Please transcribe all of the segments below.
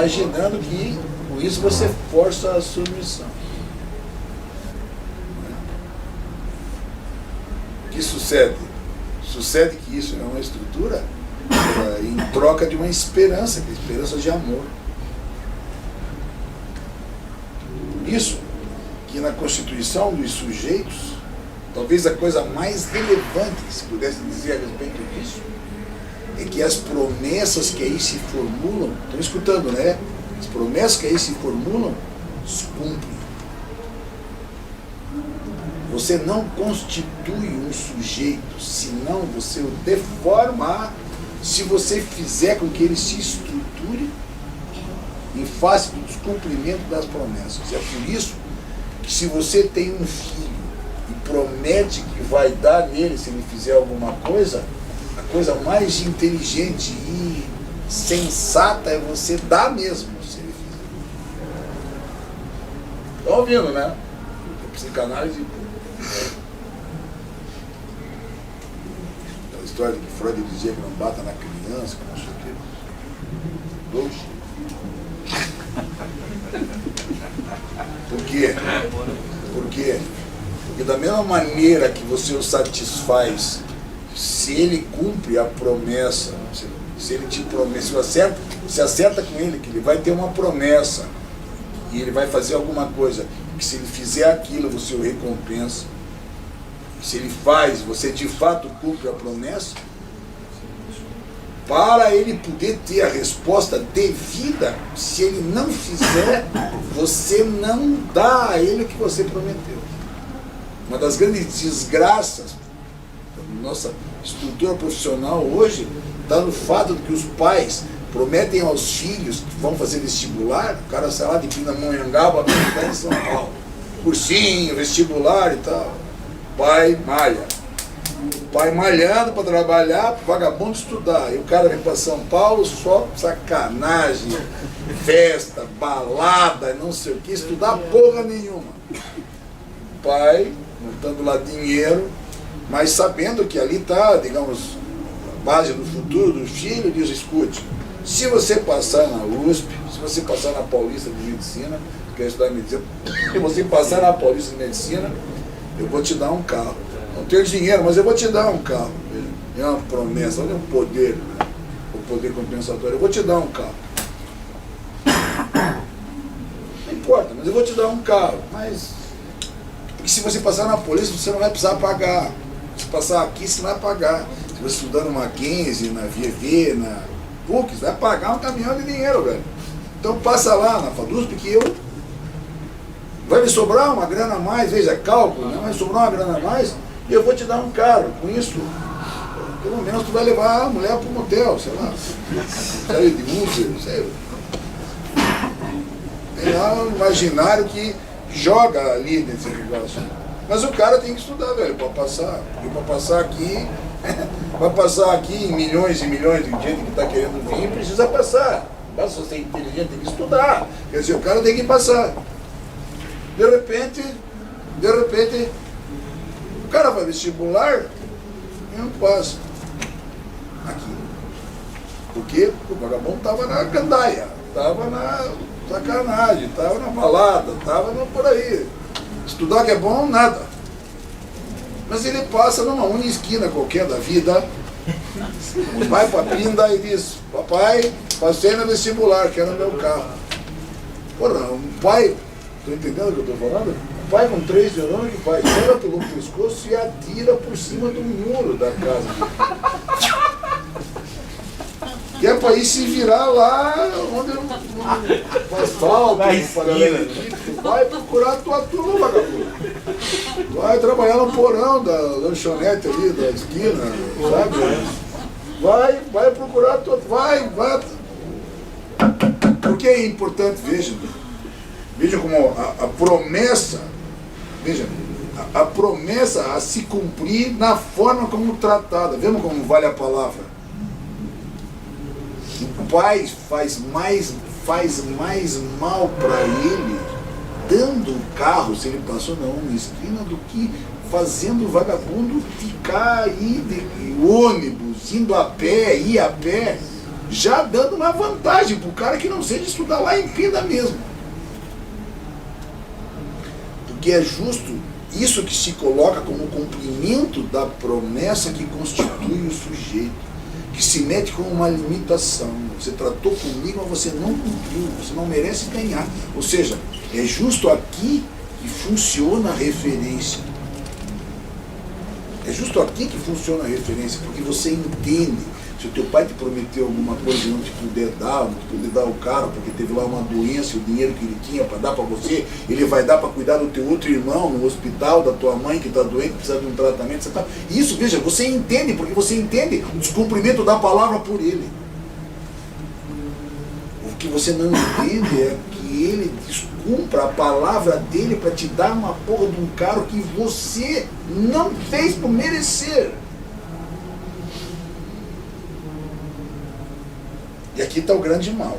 imaginando que com isso você força a submissão. O que sucede? Sucede que isso é uma estrutura em troca de uma esperança, que é a esperança de amor. Por isso que na constituição dos sujeitos, talvez a coisa mais relevante que se pudesse dizer a respeito disso, é que as promessas que aí se formulam, estão escutando, né? As promessas que aí se formulam, se cumprem. Você não constitui um sujeito, senão você o deforma se você fizer com que ele se estruture em face do descumprimento das promessas. É por isso que se você tem um filho e promete que vai dar nele se ele fizer alguma coisa, a coisa mais inteligente e sensata é você dar mesmo se ele fizer. Estão ouvindo, né? A psicanálise. Aquela história de que Freud dizia que não bata na criança, que não sei o quê. Por quê? Por quê? Porque da mesma maneira que você o satisfaz, se ele cumpre a promessa, se ele te promete, você acerta com ele que ele vai ter uma promessa e ele vai fazer alguma coisa, que se ele fizer aquilo você o recompensa. Se ele faz, você de fato cumpre a promessa, para ele poder ter a resposta devida, se ele não fizer, você não dá a ele o que você prometeu. Uma das grandes desgraças da nossa estrutura profissional hoje está no fato de que os pais prometem aos filhos que vão fazer vestibular, o cara sai lá de Pindamonhangaba, está em São Paulo, cursinho, vestibular e tal. Pai malha. Pai malhando para trabalhar, para vagabundo estudar. E o cara vem para São Paulo só sacanagem, festa, balada, não sei o que, estudar porra nenhuma. Pai montando lá dinheiro, mas sabendo que ali está, digamos, a base do futuro do filho, diz, escute, se você passar na USP, se você passar na Paulista de Medicina, quer estudar medicina, se você passar na Paulista de Medicina, eu vou te dar um carro. Não tenho dinheiro, mas eu vou te dar um carro. É uma promessa, olha o poder, né? O poder compensatório. Eu vou te dar um carro. Não importa, mas eu vou te dar um carro. Mas porque se você passar na polícia, você não vai precisar pagar. Se passar aqui, você vai pagar. Se você estudar no Mackenzie, na VV, na PUC, você vai pagar um caminhão de dinheiro, velho. Então passa lá na FADUSP que eu... Vai me sobrar uma grana a mais, veja, cálculo, né? Vai sobrar uma grana a mais e eu vou te dar um carro. Com isso, pelo menos tu vai levar a mulher para um motel, sei lá. Série de Uber, sei. Tem lá um imaginário que joga ali nesse negócio. Mas o cara tem que estudar, velho, para passar. E para passar aqui, para passar aqui em milhões e milhões de gente que está querendo vir, precisa passar. Não basta ser inteligente, tem que estudar. Quer dizer, o cara tem que passar. De repente, o cara vai vestibular e não passa. Aqui. Por quê? Porque o vagabundo estava na gandaia, estava na sacanagem, estava na balada, estava por aí. Estudar que é bom, nada. Mas ele passa numa única esquina qualquer da vida, vai para a pinda e diz, papai, passei no vestibular, quero meu carro. Porra, um pai... Estou entendendo o que eu estou falando? O pai com 3 neurônios que faz, pega pelo pescoço e atira por cima do muro da casa. Que é para ir se virar lá onde o asfalto, vai procurar a tua turma, vagabundo. Vai trabalhar no porão da lanchonete ali, da esquina, sabe? Vai procurar a tua... Vai. Porque é importante, veja como a promessa, veja, a promessa a se cumprir na forma como tratada. Vemos como vale a palavra. O pai faz mais mal para ele dando o carro, se ele passou na uma esquina, do que fazendo o vagabundo ficar aí de ônibus, indo a pé, ir a pé. já dando uma vantagem para o cara que não seja estudar lá em Pina mesmo. Porque é justo isso que se coloca como cumprimento da promessa que constitui o sujeito, que se mete com uma limitação. Você tratou comigo, mas você não cumpriu, você não merece ganhar. Ou seja, é justo aqui que funciona a referência. É justo aqui que funciona a referência, porque você entende. Se o teu pai te prometeu alguma coisa e não te puder dar, não te puder dar o carro porque teve lá uma doença e o dinheiro que ele tinha para dar para você, ele vai dar para cuidar do teu outro irmão no hospital, da tua mãe que está doente, precisa de um tratamento, você tá... Isso, veja, você entende, porque você entende o descumprimento da palavra por ele. O que você não entende é que ele descumpra a palavra dele para te dar uma porra de um carro que você não fez por merecer. E aqui está o grande mal.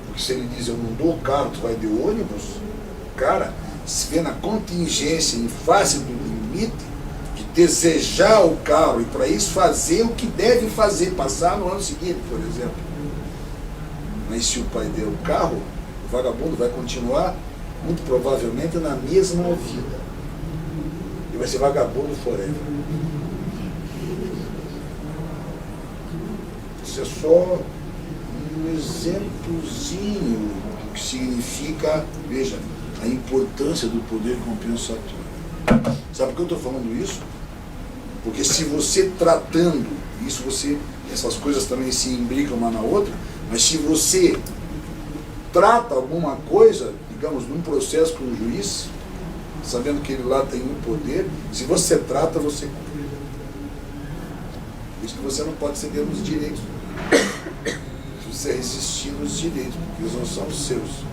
Porque se ele diz, eu não dou o carro, tu vai de ônibus, cara, se vê na contingência, em face do limite, de desejar o carro e para isso fazer o que deve fazer, passar no ano seguinte, por exemplo. Mas se o pai der o carro, o vagabundo vai continuar, muito provavelmente, na mesma vida. E vai ser vagabundo forever. Isso é só um exemplozinho do que significa, veja, a importância do poder compensatório. Sabe por que eu estou falando isso? Porque se você tratando, essas coisas também se imbricam uma na outra, mas se você trata alguma coisa, digamos, num processo com o juiz, sabendo que ele lá tem um poder, se você trata, você cumpre. Por isso que você não pode ceder nos direitos. Você resistir nos direitos, porque eles não são seus.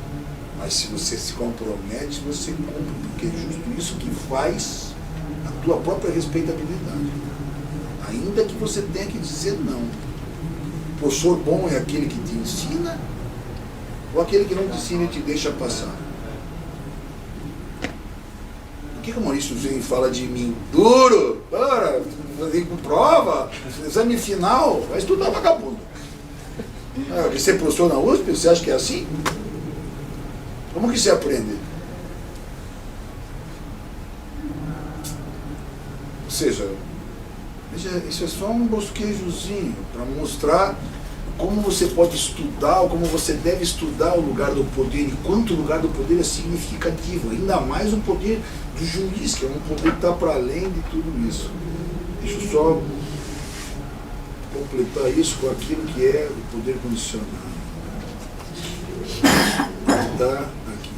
Mas se você se compromete, você cumpre, porque é justo isso que faz a tua própria respeitabilidade. Ainda que você tenha que dizer não. O professor bom é aquele que te ensina, ou aquele que não te ensina e te deixa passar? Por que o Maurício vem e fala de mim? Duro! Para! Fazer com prova! Exame final! Vai estudar, vagabundo! Você é professor na USP? Você acha que é assim? Como que você aprende? Ou seja, isso é só um bosquejozinho para mostrar como você pode estudar, ou como você deve estudar o lugar do poder, e quanto o lugar do poder é significativo, ainda mais o poder do juiz, que é um poder que está para além de tudo isso. Deixa eu só completar isso com aquilo que é o poder condicionado. Está aqui.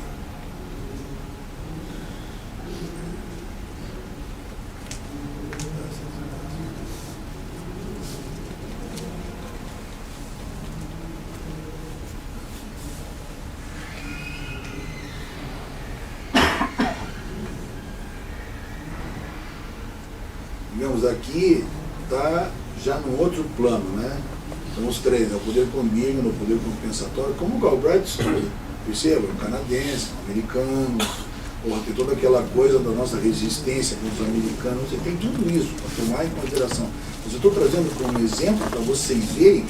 Digamos, aqui está já no outro plano, né? São os três, é o poder condigno, o poder compensatório, como o Galbraith estuda. Perceba, um canadense, um americano, tem toda aquela coisa da nossa resistência com os americanos, você tem tudo isso para tomar em consideração. Mas eu estou trazendo como exemplo para vocês verem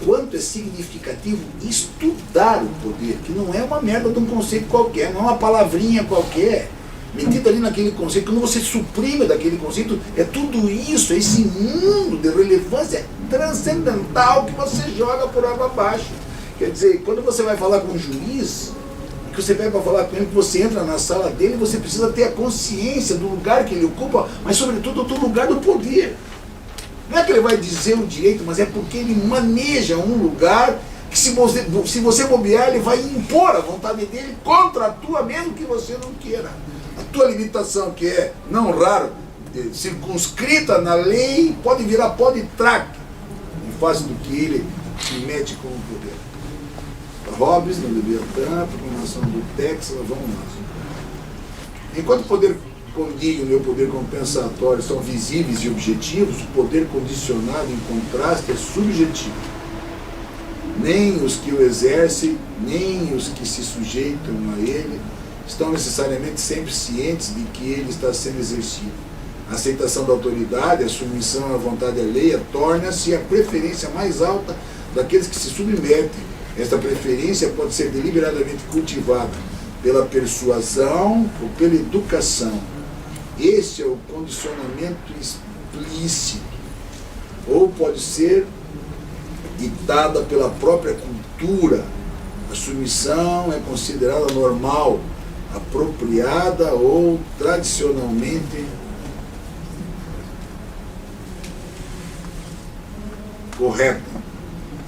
quanto é significativo estudar o poder, que não é uma merda de um conceito qualquer, não é uma palavrinha qualquer, metida ali naquele conceito. Quando você suprime daquele conceito, é tudo isso, é esse mundo de relevância transcendental que você joga por água abaixo. Quer dizer, quando você vai falar com um juiz, que você vai para falar com ele, que você entra na sala dele, você precisa ter a consciência do lugar que ele ocupa, mas sobretudo do lugar do poder. Não é que ele vai dizer o direito, mas é porque ele maneja um lugar que se você bobear, ele vai impor a vontade dele contra a tua, mesmo que você não queira. A tua limitação, que é, não raro, circunscrita na lei, pode virar pó de traque, em face do que ele se mete com o poder. Hobbes, no Leviatã, a proclamação do Texas, vamos lá. Enquanto o poder condigno e o poder compensatório são visíveis e objetivos, o poder condicionado em contraste é subjetivo. Nem os que o exercem, nem os que se sujeitam a ele, estão necessariamente sempre cientes de que ele está sendo exercido. A aceitação da autoridade, a submissão à vontade alheia, torna-se a preferência mais alta daqueles que se submetem. Esta preferência pode ser deliberadamente cultivada pela persuasão ou pela educação. Este é o condicionamento explícito. Ou pode ser ditada pela própria cultura. A submissão é considerada normal, apropriada ou tradicionalmente correta.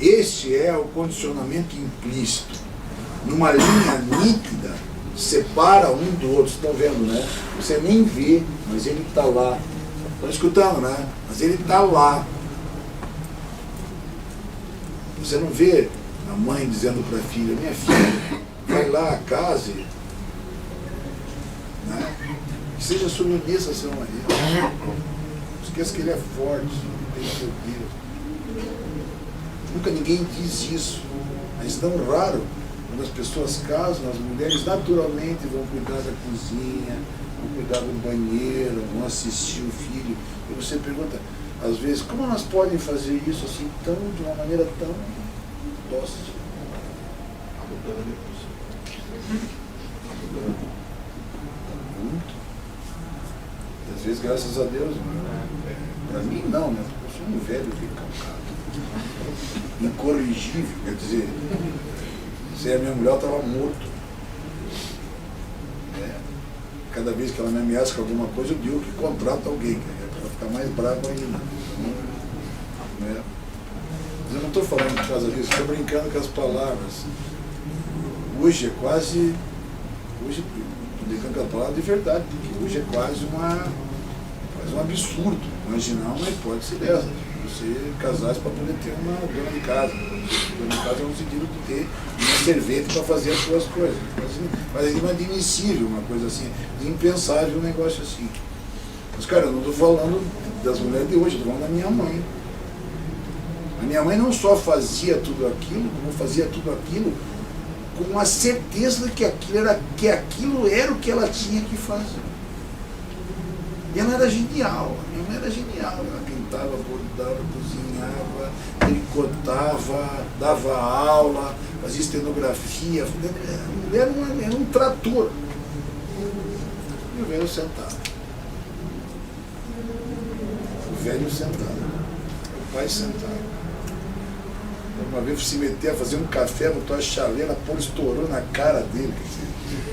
Este é o condicionamento implícito. Numa linha nítida, separa um do outro. Vocês estão vendo, né? Você nem vê, mas ele está lá. Estão escutando, né? Mas ele está lá. Você não vê a mãe dizendo para a filha: minha filha, vai lá, case, né? Que seja submissa a seu marido. Não esqueça que ele é forte, tem poder. Nunca ninguém diz isso. Mas tão raro, quando as pessoas casam, as mulheres naturalmente vão cuidar da cozinha, vão cuidar do banheiro, vão assistir o filho. E você pergunta, às vezes, como elas podem fazer isso assim, de uma maneira tão dócil? Muito. E às vezes, graças a Deus, para mim não, né? Porque eu sou um velho recalcado, incorrigível, quer dizer, se a minha mulher estava morto. Cada vez que ela me ameaça com alguma coisa, eu digo que contrato alguém, para ela ficar mais brava ainda. Né? Mas eu não estou falando por causa disso, estou brincando com as palavras. Hoje é quase. Hoje, estou brincando com a palavra de verdade, porque hoje é quase um absurdo imaginar uma hipótese dessa. Você casasse para poder ter uma dona de casa. Dona de casa no sentido de ter uma servente para fazer as suas coisas. Mas é inadmissível uma coisa assim, impensável um negócio assim. Mas, cara, eu não estou falando das mulheres de hoje, estou falando da minha mãe. A minha mãe não só fazia tudo aquilo, como fazia tudo aquilo com a certeza de que aquilo era o que ela tinha que fazer. E ela era genial, a minha mãe era genial. Ela pintava, bordava, cozinhava, tricotava, dava aula, fazia estenografia. A mulher era um trator. E o velho sentado. O velho sentado. O pai sentado. Uma vez se meter a fazer um café, botou a chaleira, a pôr estourou na cara dele.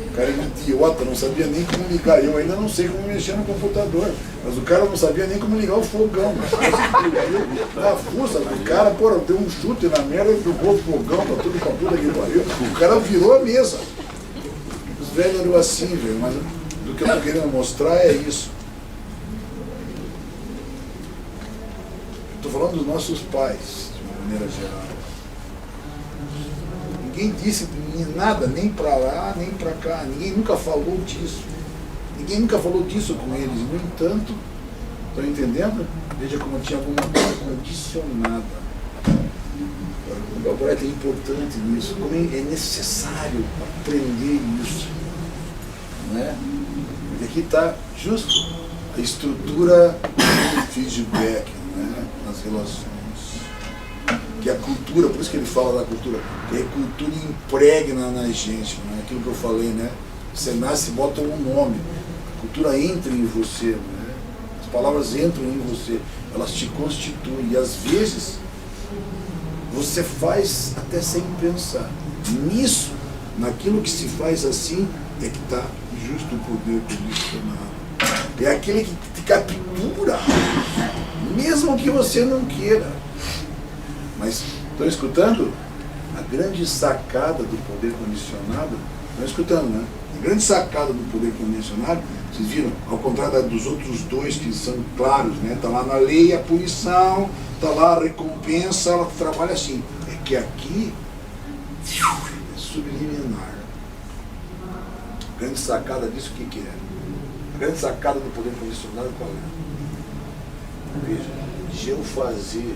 O cara era um idiota, não sabia nem como ligar. Eu ainda não sei como mexer no computador. Mas o cara não sabia nem como ligar o fogão. A força do cara, pô, deu um chute na merda, jogou o fogão pra tudo que pariu. O cara virou a mesa. Os velhos eram assim, velho, mas do que eu tô querendo mostrar é isso. Estou falando dos nossos pais, de uma maneira geral. Ninguém disse nada, nem para lá, nem para cá. Ninguém nunca falou disso. Ninguém nunca falou disso com eles. No entanto, estão entendendo? Veja como tinha alguma coisa condicionada. O Galbraith é importante nisso. Como é necessário aprender isso. Não é? E aqui está justo a estrutura do feedback, né? Nas relações. Que a cultura, por isso que ele fala da cultura, que a cultura impregna na gente, né? Aquilo que eu falei, né? Você nasce e bota um nome, a cultura entra em você, né? As palavras entram em você, elas te constituem, e às vezes você faz até sem pensar. Nisso, naquilo que se faz assim, é que está justo o poder condicionado. É aquele que te captura, mesmo que você não queira. Mas estão escutando? A grande sacada do poder condicionado, estão escutando, né? A grande sacada do poder condicionado, vocês viram, ao contrário dos outros dois que são claros, né? Está lá na lei a punição, está lá a recompensa, ela trabalha assim. É que aqui é subliminar. A grande sacada disso, o que é? A grande sacada do poder condicionado qual é? Veja, de eu fazer,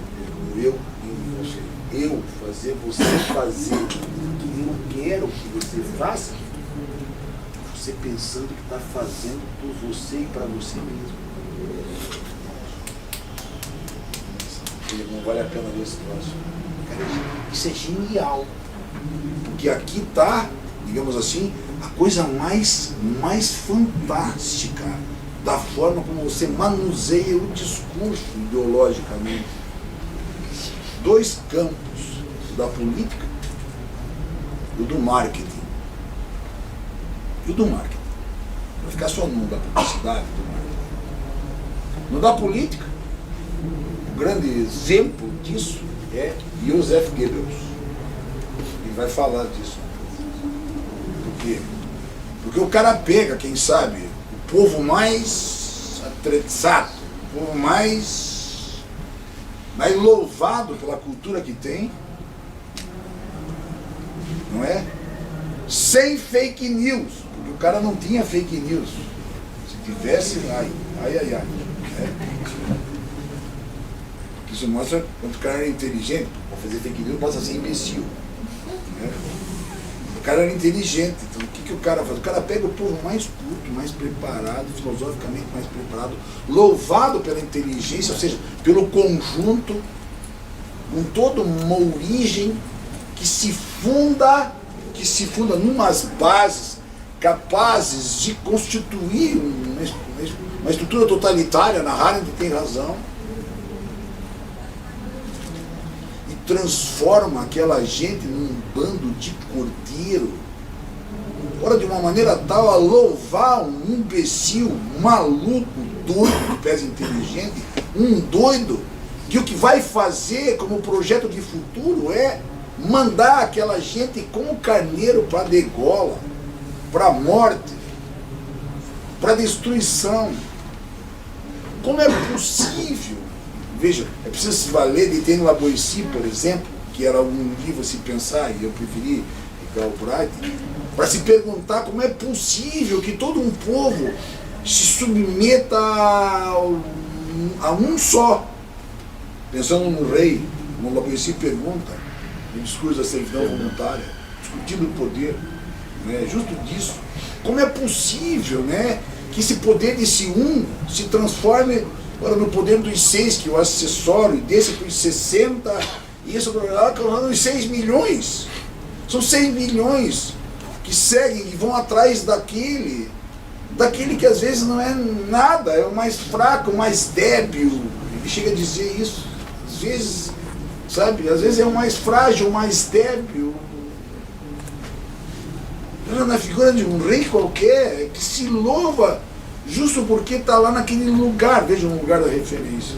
eu em você, eu fazer, você fazer o que eu quero que você faça, você pensando que está fazendo por você e para você mesmo. Não vale a pena ver esse troço. Isso é genial. Porque aqui está, digamos assim, a coisa mais fantástica da forma como você manuseia o discurso ideologicamente. Dois campos, o da política e o do marketing. E o do marketing. Vai ficar só no da publicidade, do marketing. No da política, o grande exemplo disso é Joseph Goebbels. Ele vai falar disso. Por quê? Porque o cara pega, quem sabe, o povo mais atrezado, o povo mais louvado pela cultura que tem, não é? Sem fake news, porque o cara não tinha fake news. Se tivesse, ai. Isso mostra quanto o cara era inteligente. Para fazer fake news basta ser imbecil. Né? O cara era inteligente, então o que o cara faz? O cara pega o povo mais culto, mais preparado, filosoficamente mais preparado, louvado pela inteligência, ou seja, pelo conjunto, com toda uma origem que se funda numas bases capazes de constituir uma estrutura totalitária. Na Arendt tem razão. Transforma aquela gente num bando de cordeiro, ora de uma maneira tal a louvar um imbecil, um maluco, doido, que pesa inteligente, um doido, que o que vai fazer como projeto de futuro é mandar aquela gente como carneiro para a degola, para a morte, para a destruição. Como é possível? Veja, é preciso se valer de Etienne Laboissy, por exemplo, que era um livro a se pensar, e eu preferi Galbraith, para se perguntar como é possível que todo um povo se submeta a um só. Pensando no rei, como Laboissy pergunta, no discurso da servidão voluntária, discutindo o poder, né, justo disso. Como é possível, né, que esse poder desse um se transforme agora no poder dos 6, que é o acessório, e desse para os 60, e isso para os 6 milhões. São 6 milhões que seguem e vão atrás daquele que às vezes não é nada, é o mais fraco, o mais débil. Ele chega a dizer isso. Às vezes, sabe, às vezes é o mais frágil, o mais débil. Na figura de um rei qualquer, que se louva justo porque está lá naquele lugar. Veja um lugar da referência.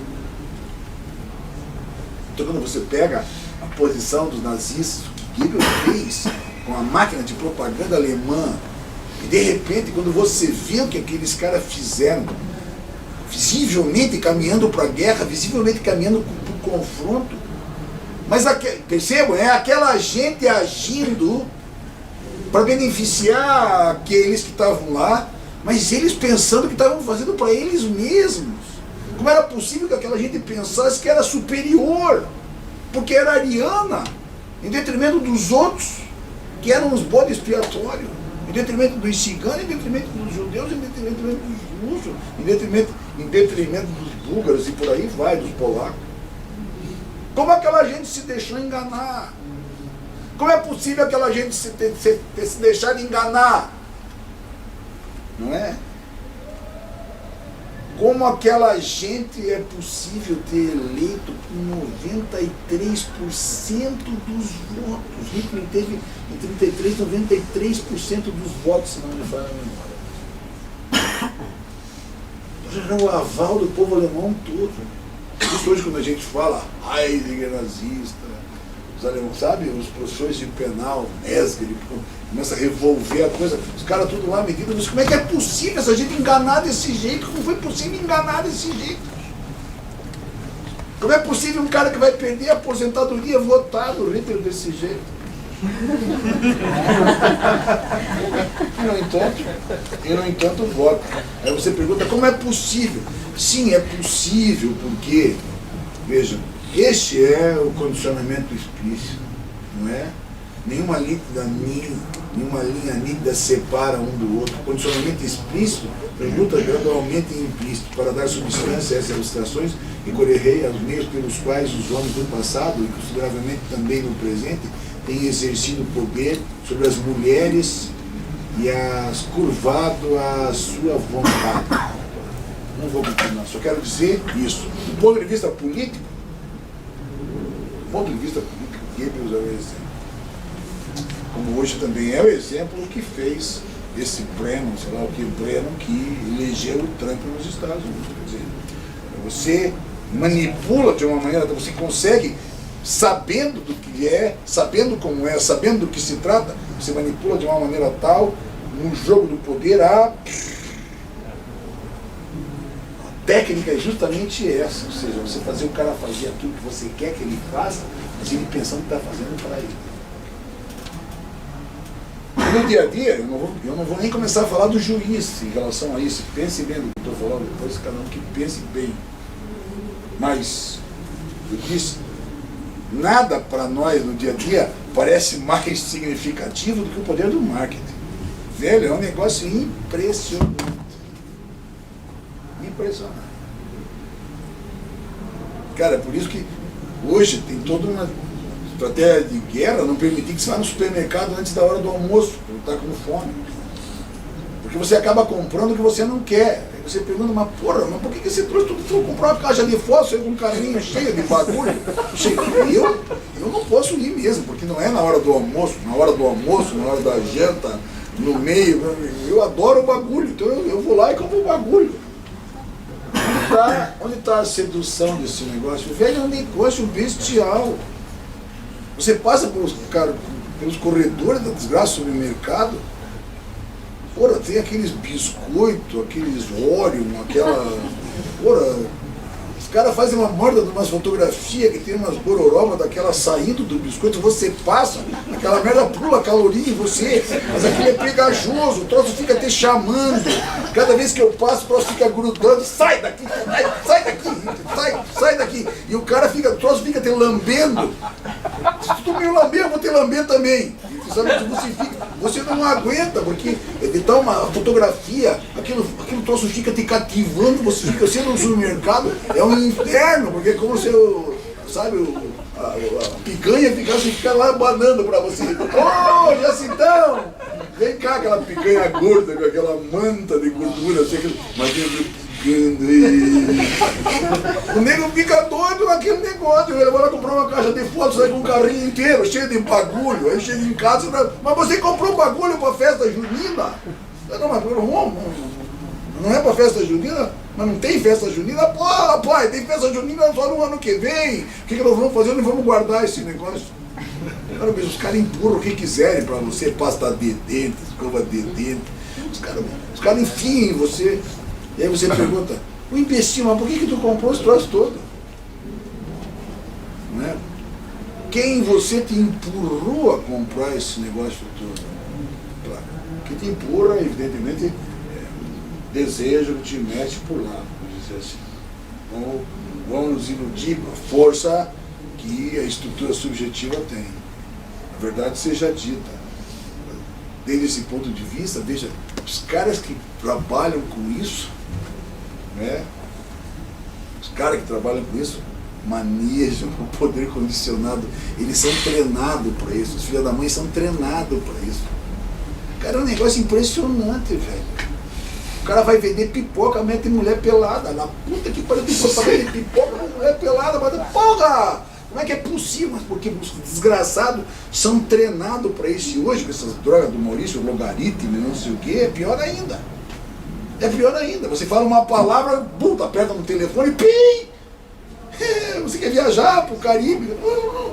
Então quando você pega a posição dos nazistas, o que Goebbels fez com a máquina de propaganda alemã, e de repente quando você vê o que aqueles caras fizeram, visivelmente caminhando para a guerra, visivelmente caminhando para o confronto, mas percebam, é aquela gente agindo para beneficiar aqueles que estavam lá, mas eles pensando que estavam fazendo para eles mesmos. Como era possível que aquela gente pensasse que era superior, porque era ariana, em detrimento dos outros, que eram os bodes expiatórios, em detrimento dos ciganos, em detrimento dos judeus, em detrimento dos russos, em detrimento dos búlgaros e por aí vai, dos polacos. Como aquela gente se deixou enganar? Como é possível aquela gente se deixar enganar? Não é? Como aquela gente é possível ter eleito com 93% dos votos? Hitler teve em 33, 93% dos votos, se não me falha a memória. Era o aval do povo alemão todo. Isso hoje quando a gente fala Heidegger nazista, os alemães, sabe, os professores de penal, Mesger, começa a revolver a coisa, os caras tudo lá medindo, mas como é que é possível essa gente enganar desse jeito? Como foi possível enganar desse jeito? Como é possível um cara que vai perder a aposentadoria votar no Hitler desse jeito? E no entanto vota. Aí você pergunta, como é possível? Sim, é possível, porque, veja, este é o condicionamento explícito, não é? Nenhuma lítida nenhuma linha nítida separa um do outro. O condicionamento explícito resulta gradualmente em implícito, para dar substância a essas ilustrações e correrei aos meios pelos quais os homens do passado, e consideravelmente também no presente, têm exercido poder sobre as mulheres e as curvado à sua vontade. Não vou continuar, só quero dizer isso. Do ponto de vista político, Goebbels é o exemplo. Como hoje também é o exemplo que fez esse Brennan, sei lá o que, Brennan, que elegeu o Trump nos Estados Unidos. Quer dizer, você manipula de uma maneira, você consegue, sabendo do que é, sabendo como é, sabendo do que se trata, você manipula de uma maneira tal, no jogo do poder, a técnica é justamente essa, ou seja, você fazer o cara fazer aquilo que você quer que ele faça, mas ele pensando que está fazendo para ele. No dia a dia, eu não vou nem começar a falar do juiz em relação a isso. Pense bem no que eu estou falando, depois cada um que pense bem. Mas, eu disse, nada para nós no dia a dia parece mais significativo do que o poder do marketing. Velho, é um negócio impressionante. Impressionante. Cara, é por isso que hoje tem toda uma estratégia de guerra, não permitir que você vá no supermercado antes da hora do almoço, quando está com fome. Porque você acaba comprando o que você não quer. Aí você pergunta, mas por que você trouxe tudo? Foi comprar uma caixa de fósforo com um carrinho cheio de bagulho? Eu não posso ir mesmo, porque não é na hora do almoço, na hora da janta, no meio. Eu adoro o bagulho, então eu vou lá e compro o bagulho. Onde está a sedução desse negócio? Velho, é um negócio bestial. Você passa pelos corredores da desgraça do mercado, porra, tem aqueles biscoitos, aqueles Oreo, os caras fazem uma morda de umas fotografias que tem umas gororobas daquela saindo do biscoito, você passa, aquela merda pula caloria em você, mas aquilo é pegajoso, o troço fica te chamando, cada vez que eu passo o troço fica grudando, sai daqui, sai daqui, e o cara fica, o troço fica te lambendo, se tu me lamber, eu vou te lamber também. Sabe, você não aguenta, porque editar uma fotografia, aquilo troço fica te cativando, você fica sendo no supermercado, é um inferno, porque é como se sabe, a picanha fica lá banando pra você. Ô, Jacintão! Vem cá, aquela picanha gorda, com aquela manta de gordura, assim, imagina. O nego fica doido naquele negócio. Ele vai lá comprar uma caixa de fotos, sai com um carrinho inteiro, cheio de bagulho. Aí chega em casa, mas você comprou bagulho pra festa junina? Não, mas não é pra festa junina? Mas não tem festa junina? Pô, pai, tem festa junina só no ano que vem. O que nós vamos fazer? Nós vamos guardar esse negócio. Cara, os caras empurram o que quiserem pra você, pasta de dente, escova de dente. Os caras enfiam em você. E aí você pergunta, o imbecil, mas por que tu comprou esse troço todo? Não é? Quem você te empurrou a comprar esse negócio todo? Claro, que te empurra, evidentemente, o desejo que te mete por lá, vamos dizer assim. Vão nos iludir com a força que a estrutura subjetiva tem. A verdade seja dita. Desde esse ponto de vista, veja, os caras que trabalham com isso, né? Os caras que trabalham com isso manejam o poder condicionado, eles são treinados para isso, os filhos da mãe são treinados para isso. Cara, é um negócio impressionante, velho. O cara vai vender pipoca, mete mulher pelada, na puta que pariu, pra vender pipoca com mulher pelada, mas porra! Como é que é possível? Mas porque os desgraçados são treinados para isso. E hoje, com essas drogas do Maurício, logaritmo, não sei o que, é pior ainda. É pior ainda. Você fala uma palavra, puta, aperta no telefone, pim! Você quer viajar pro Caribe? Não.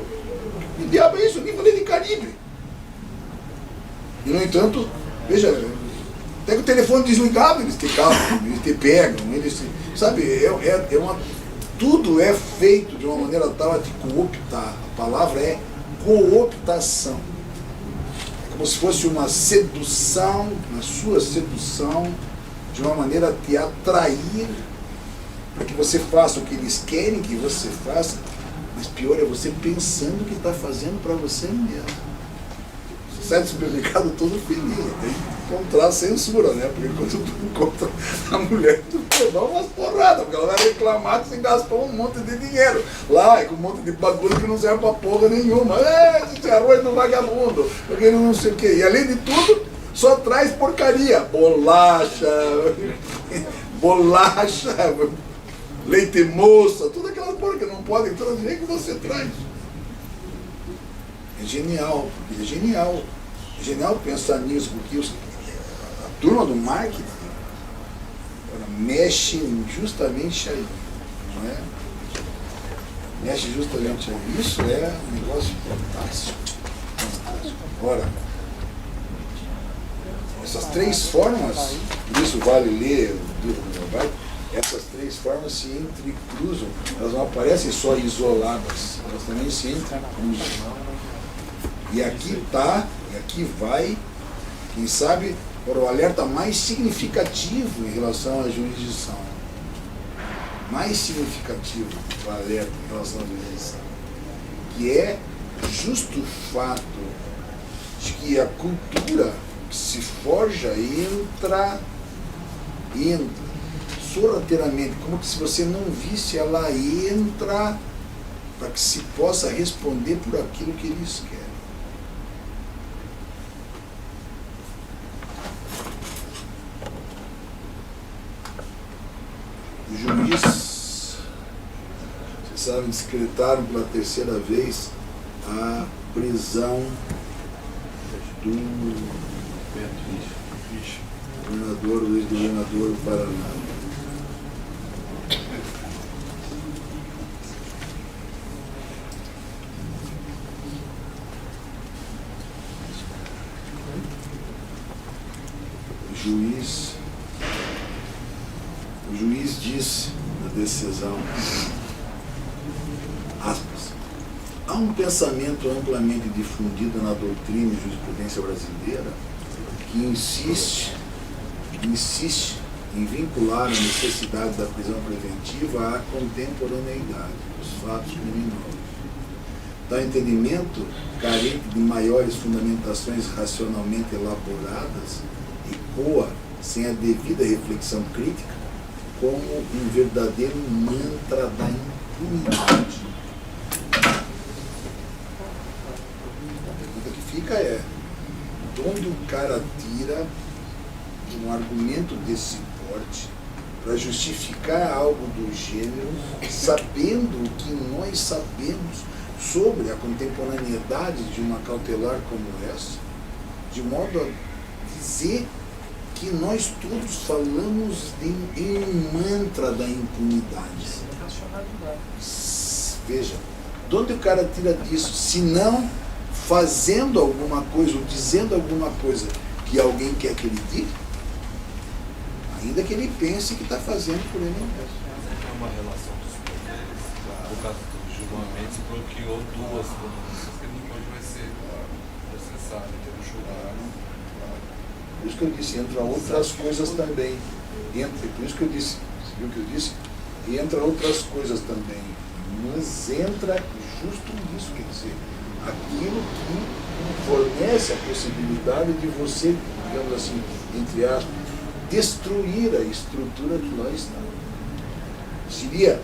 Que diabo é isso? Eu nem falei de Caribe. E, no entanto, veja, até com o telefone desligado, eles te captam, eles te pegam, sabe, tudo é feito de uma maneira tal de cooptar. A palavra é cooptação. É como se fosse uma sedução, uma sua sedução, de uma maneira a te atrair para que você faça o que eles querem que você faça, mas pior é você pensando que está fazendo para você mesmo. sai do supermercado todo feliz. Tem que encontrar censura, né? Porque quando tu encontra a mulher, tu vai levar umas porradas, porque ela vai reclamar que você gastou um monte de dinheiro. Lá, é com um monte de bagulho que não serve pra porra nenhuma. Esse arroz no vagabundo, porque não sei o quê. E além de tudo, só traz porcaria. Bolacha, leite moça, tudo aquela porra que não pode trazer que você traz. É genial, é genial. É genial pensar nisso, porque a turma do marketing mexe justamente aí, não é? Mexe justamente aí. Isso é um negócio fantástico. Fantástico. Ora, essas três formas, por isso vale ler o livro do meu pai, essas três formas se entrecruzam, elas não aparecem só isoladas, elas também se entrecruzam. E aqui está, e aqui vai, quem sabe, para o alerta mais significativo em relação à jurisdição. Mais significativo o alerta em relação à jurisdição. Que é justo o fato de que a cultura que se forja entra sorrateiramente, como que se você não visse, ela entra para que se possa responder por aquilo que eles querem. O juiz, vocês sabem, decretaram pela terceira vez a prisão do governador, o ex-governador do Paraná. O juiz disse na decisão, aspas, há um pensamento amplamente difundido na doutrina e jurisprudência brasileira que insiste em vincular a necessidade da prisão preventiva à contemporaneidade dos fatos criminosos. Tal entendimento, carente de maiores fundamentações racionalmente elaboradas, ecoa, sem a devida reflexão crítica, como um verdadeiro mantra da impunidade. A pergunta que fica é, de onde o cara tira um argumento desse porte para justificar algo do gênero, sabendo o que nós sabemos sobre a contemporaneidade de uma cautelar como essa, de modo a dizer que nós todos falamos em um mantra da impunidade. Veja, de onde o cara tira disso? Se não fazendo alguma coisa ou dizendo alguma coisa que alguém quer que ele diga, ainda que ele pense que está fazendo por ele mesmo. É uma relação dos poderes, por causa do julgamento, bloqueou duas condenações que depois vai ser processado, ter um julgamento. Por isso que eu disse, entra outras coisas também. Por isso que eu disse, você viu o que eu disse? Entra outras coisas também. Mas entra justo nisso, quer dizer, aquilo que fornece a possibilidade de você, digamos assim, entre aspas, destruir a estrutura que lá está. Seria,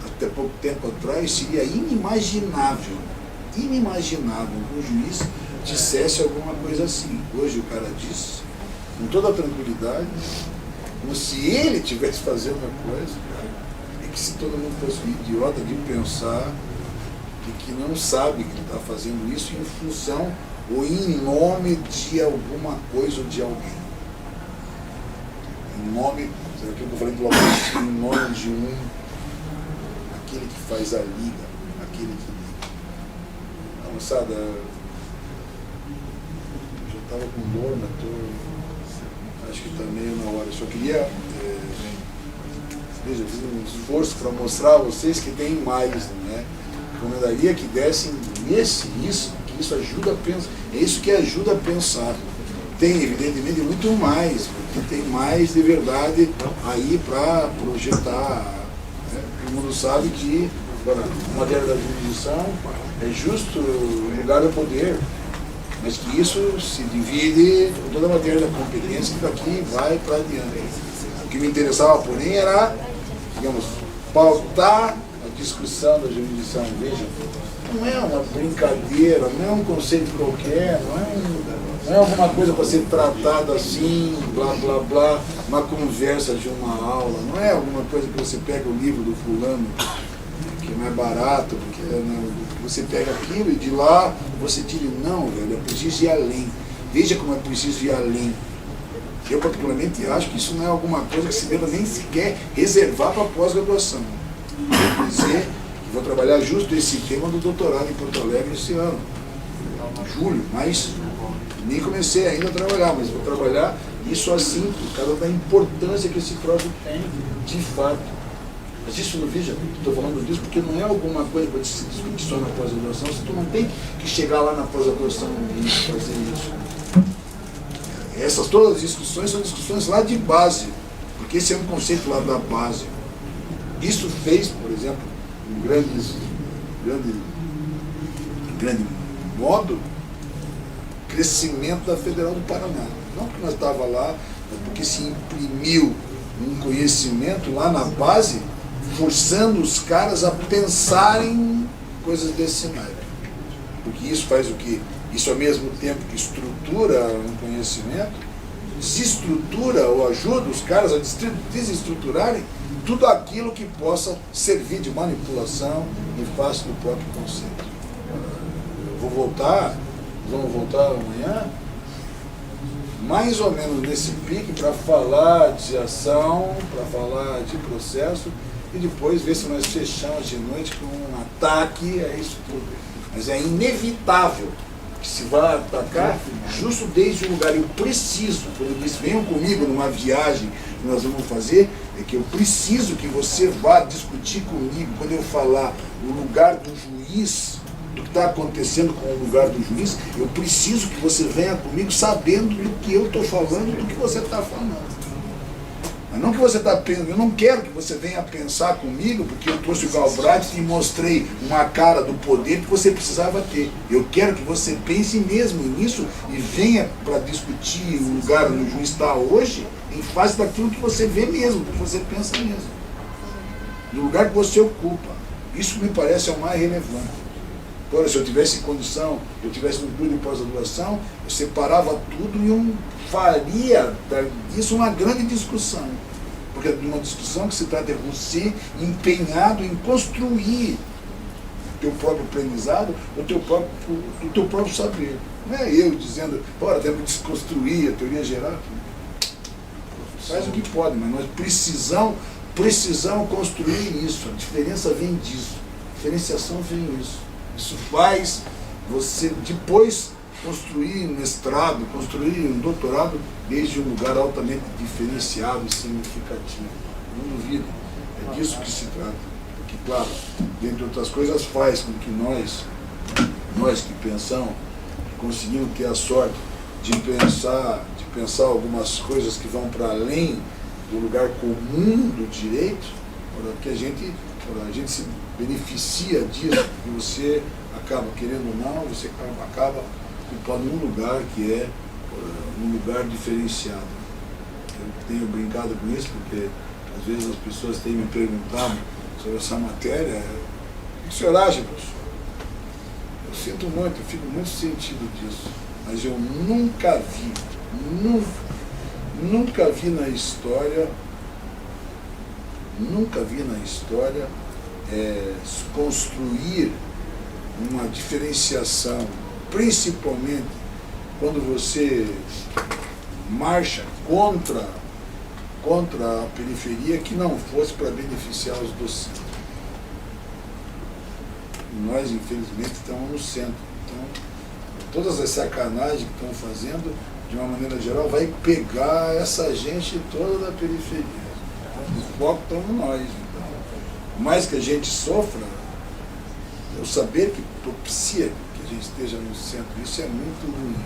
até pouco tempo atrás, seria inimaginável que um juiz dissesse alguma coisa assim. Hoje o cara diz, com toda a tranquilidade, como se ele estivesse fazendo a coisa, e que se todo mundo fosse um idiota de pensar e que não sabe que ele está fazendo isso em função ou em nome de alguma coisa ou de alguém. Em nome, será que eu estou falando do Lopes? Em nome de aquele que faz a liga, aquele que liga. Não, moçada, eu já estava com dor, mas acho que está meio na hora. Eu só queria, veja, fiz um esforço para mostrar a vocês que tem mais, né? Recomendaria que dessem isso, que isso ajuda a pensar. É isso que ajuda a pensar. Tem, evidentemente, muito mais, porque tem mais de verdade aí para projetar. Né? Todo mundo sabe que, agora, a matéria da jurisdição é justo o lugar do poder. mas que isso se divide com toda a matéria da competência que daqui vai para adiante. O que me interessava, porém, era, digamos, pautar a discussão da jurisdição. Veja, não é uma brincadeira, não é um conceito qualquer, não é alguma coisa para ser tratada assim, blá blá blá, uma conversa de uma aula, não é alguma coisa que você pega o livro do fulano, que não é barato, porque você pega aquilo e de lá você tira, não, velho, é preciso ir além. Veja como é preciso ir além. Eu particularmente acho que isso não é alguma coisa que se deva nem sequer reservar para pós-graduação. Vou dizer que vou trabalhar justo esse tema do doutorado em Porto Alegre esse ano, em julho, mas nem comecei ainda a trabalhar, mas vou trabalhar isso assim, por causa da importância que esse troço tem, de fato. Mas isso, não veja, estou falando disso porque não é alguma coisa para se discutir só na pós-graduação, você não tem que chegar lá na pós-graduação e fazer isso. Essas todas as discussões são discussões lá de base, porque esse é um conceito lá da base. Isso fez, por exemplo, em grande modo, crescimento da Federal do Paraná. Não porque nós estávamos lá, mas porque se imprimiu um conhecimento lá na base, forçando os caras a pensarem coisas desse cenário. Porque isso faz o quê? Isso, ao mesmo tempo que estrutura um conhecimento, desestrutura ou ajuda os caras a desestruturarem tudo aquilo que possa servir de manipulação em face do próprio conceito. Vamos voltar amanhã, mais ou menos nesse pique, para falar de ação, para falar de processo, e depois ver se nós fechamos de noite com um ataque a isso tudo. Mas é inevitável que se vá atacar justo desde o lugar. Eu preciso, quando eu disse, venham comigo numa viagem que nós vamos fazer, é que eu preciso que você vá discutir comigo, quando eu falar o lugar do juiz, do que está acontecendo com o lugar do juiz, eu preciso que você venha comigo sabendo do que eu estou falando, do que você está falando. Mas não que você está pensando, eu não quero que você venha pensar comigo, porque eu trouxe o Galbraith e mostrei uma cara do poder que você precisava ter. Eu quero que você pense mesmo nisso e venha para discutir o lugar onde o juiz está hoje, em face daquilo que você vê mesmo, que você pensa mesmo. No lugar que você ocupa. Isso me parece o mais relevante. Agora, se eu tivesse condição, eu tivesse no curso de pós-graduação, eu separava tudo e eu faria disso uma grande discussão. Porque é uma discussão que se trata de você empenhado em construir o teu próprio aprendizado, o teu próprio saber. Não é eu dizendo, bora, temos que desconstruir a teoria geral. Faz o que pode, mas nós precisamos construir isso. A diferença vem disso. A diferenciação vem disso. Isso faz você depois construir um mestrado, construir um doutorado desde um lugar altamente diferenciado e significativo. Não duvido. É disso que se trata. Porque, claro, dentre outras coisas, faz com que nós que pensamos, que conseguimos ter a sorte de pensar algumas coisas que vão para além do lugar comum do direito, porque a gente se beneficia disso, e você acaba, querendo ou não, você acaba ocupando um lugar que é um lugar diferenciado. Eu tenho brincado com isso, porque às vezes as pessoas têm me perguntado sobre essa matéria, o que o senhor acha, professor? Eu sinto muito, eu fico muito sentido disso, mas eu nunca vi na história construir uma diferenciação, principalmente quando você marcha contra a periferia, que não fosse para beneficiar os do centro. Nós, infelizmente, estamos no centro. Então, todas as sacanagens que estão fazendo, de uma maneira geral, vai pegar essa gente toda da periferia. O foco estamos nós. Então, mais que a gente sofra, o saber que propicia que a gente esteja no centro, isso é muito ruim.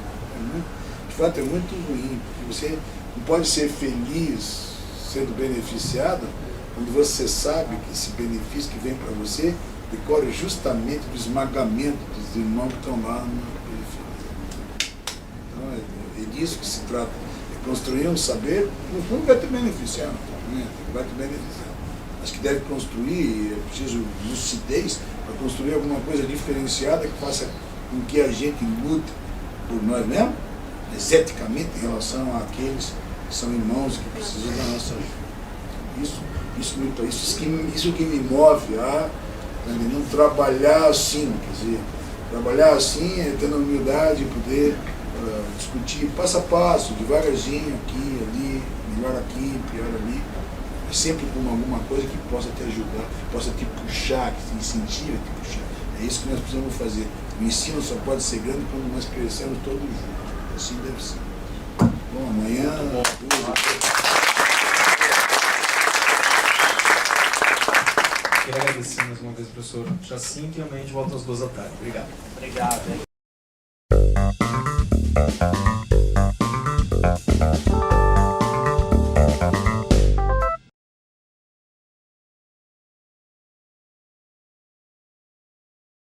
De fato, é muito ruim, porque você não pode ser feliz sendo beneficiado quando você sabe que esse benefício que vem para você decorre justamente do esmagamento dos irmãos que estão lá na periferia. disso que se trata. É construir um saber, no fundo vai te beneficiar, né? Vai te beneficiar. Acho que deve construir, é preciso lucidez para construir alguma coisa diferenciada que faça com que a gente lute por nós mesmos, eticamente, em relação àqueles que são irmãos que precisam da nossa ajuda. Isso que me move a não trabalhar assim, quer dizer, trabalhar assim é tendo a humildade de poder discutir passo a passo, devagarzinho, aqui, ali, melhor aqui, pior ali, mas sempre com alguma coisa que possa te ajudar, possa te puxar, que te incentive a te puxar. É isso que nós precisamos fazer. O ensino só pode ser grande quando nós crescemos todos juntos. Assim deve ser. Bom, amanhã... Quero agradecer mais uma vez, professor Jacinto, e amanhã a gente volta às 2 da tarde. Obrigado. Obrigado.